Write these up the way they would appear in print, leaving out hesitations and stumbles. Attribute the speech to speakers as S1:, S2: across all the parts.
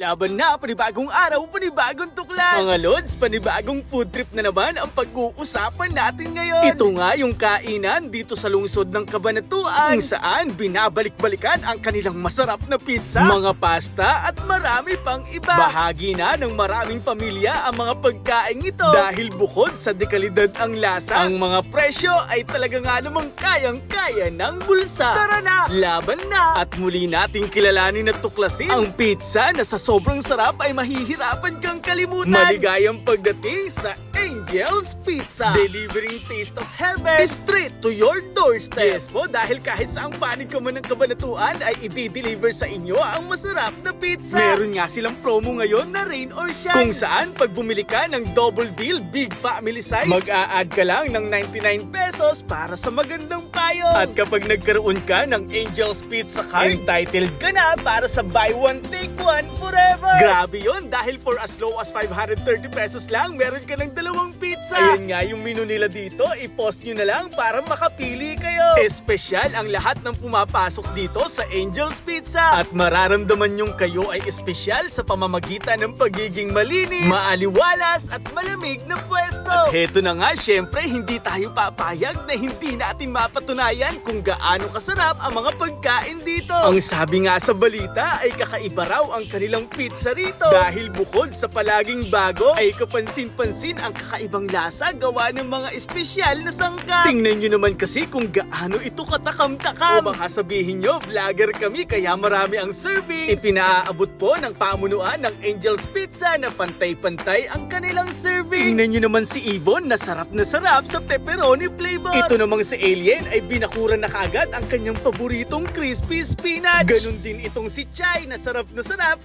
S1: Laban na, panibagong araw, panibagong tuklas! Mga Lods, panibagong food trip na naman ang pag-uusapan natin ngayon. Ito nga yung kainan dito sa lungsod ng Cabanatuan kung saan binabalik-balikan ang kanilang masarap na pizza, mga pasta at marami pang iba. Bahagi na ng maraming pamilya ang mga pagkain ito dahil bukod sa dekalidad ang lasa, ang mga presyo ay talaga nga namang kayang-kaya ng bulsa. Tara na, laban na! At muli nating kilalanin at tuklasin ang pizza na sa sobrang sarap ay mahihirapan kang kalimutan. Maligayang pagdating sa Angel's Pizza. Delivering taste of heaven straight to your doorstep. Yes po, dahil kahit saang panig ka man ng Cabanatuan ay i-deliver sa inyo ang masarap na pizza. Meron nga silang promo ngayon na rain or shine. Kung saan pag bumili ka ng double deal big family size, mag-a-add ka lang ng 99 pesos para sa magandang payo. At kapag nagkaroon ka ng Angel's Pizza card, entitled ka na para sa buy one take one forever. Grabe yun, dahil for as low as 530 pesos lang, meron ka ng dalawang pizza. Ayan nga yung menu nila dito, i-post nyo na lang para makapili kayo. Espesyal ang lahat ng pumapasok dito sa Angel's Pizza. At mararamdaman yung kayo ay espesyal sa pamamagitan ng pagiging malinis, maaliwalas at malamig na pwesto. At heto na nga, syempre hindi tayo papayag na hindi natin mapatunayan kung gaano kasarap ang mga pagkain dito. Ang sabi nga sa balita ay kakaiba raw ang kanilang pizza rito dahil bukod sa palaging bago ay kapansin-pansin ang kakaibang lasa gawa ng mga espesyal na sangkap. Tingnan nyo naman kasi kung gaano ito katakam-takam. O baka sabihin nyo, vlogger kami kaya marami ang serving. Ipinaaabot po ng pamunuan ng Angel's Pizza na pantay-pantay ang kanilang serving. Tingnan nyo naman si Yvonne na sarap sa pepperoni flavor. Ito namang si Alien ay binakuran na kaagad ang kanyang paboritong crispy spinach. Ganon din itong si Chai na sarap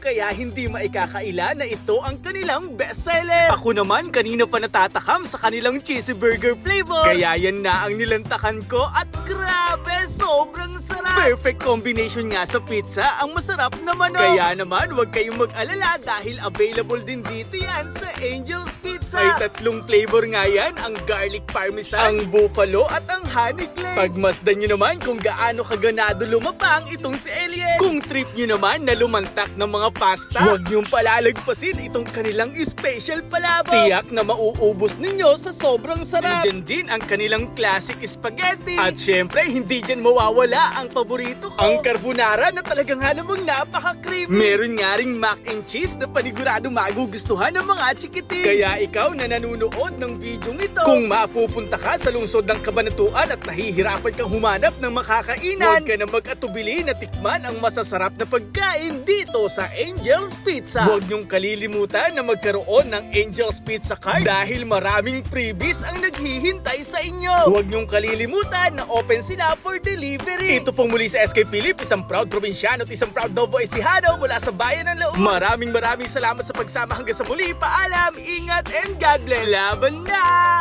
S1: kaya hindi maikakaila na ito ang kanilang bestseller. Ako naman kanina pa natatakam sa kanilang cheesy burger flavor. Kaya yan na ang nilantakan ko at grabe, sobrang sarap. Perfect combination nga sa pizza ang masarap na manok. Kaya naman huwag kayong mag-alala dahil available din dito yan sa Angel's Pizza. May tatlong flavor nga yan, ang garlic parmesan, ang buffalo at ang honey glaze. Pagmasdan nyo naman kung gaano kaganado lumapang itong si Alien. Kung trip nyo naman na lumantak ng mga pasta, huwag niyong palalagpasin itong kanilang special palabok. Tiyak na mauubos ninyo sa sobrang sarap. Nandiyan din ang kanilang classic spaghetti. At syempre, hindi dyan mawawala ang paborito ko, ang carbonara na talagang namang napaka-creamy. Meron nga ring mac and cheese na panigurado magugustuhan ng mga chikitin. Kaya ikaw na nanunood ng video ito, kung mapupunta ka sa lungsod ng Cabanatuan at nahihirapan kang humanap ng makakainan, huwag ka na mag-atubili na tikman ang masasarap na pagkain dito sa Angel's Pizza. Huwag niyong kalilimutan na magkaroon ng Angel's Pizza card dahil maraming freebies ang naghihintay sa inyo. Huwag niyong kalilimutan na open sila for delivery. Ito pong muli sa SK Philip, isang proud probinsyano at isang proud Novo Ecijano mula sa Bayan ng Laon. Maraming salamat sa pagsama hanggang sa muli. Paalam, ingat and God bless. Laban na!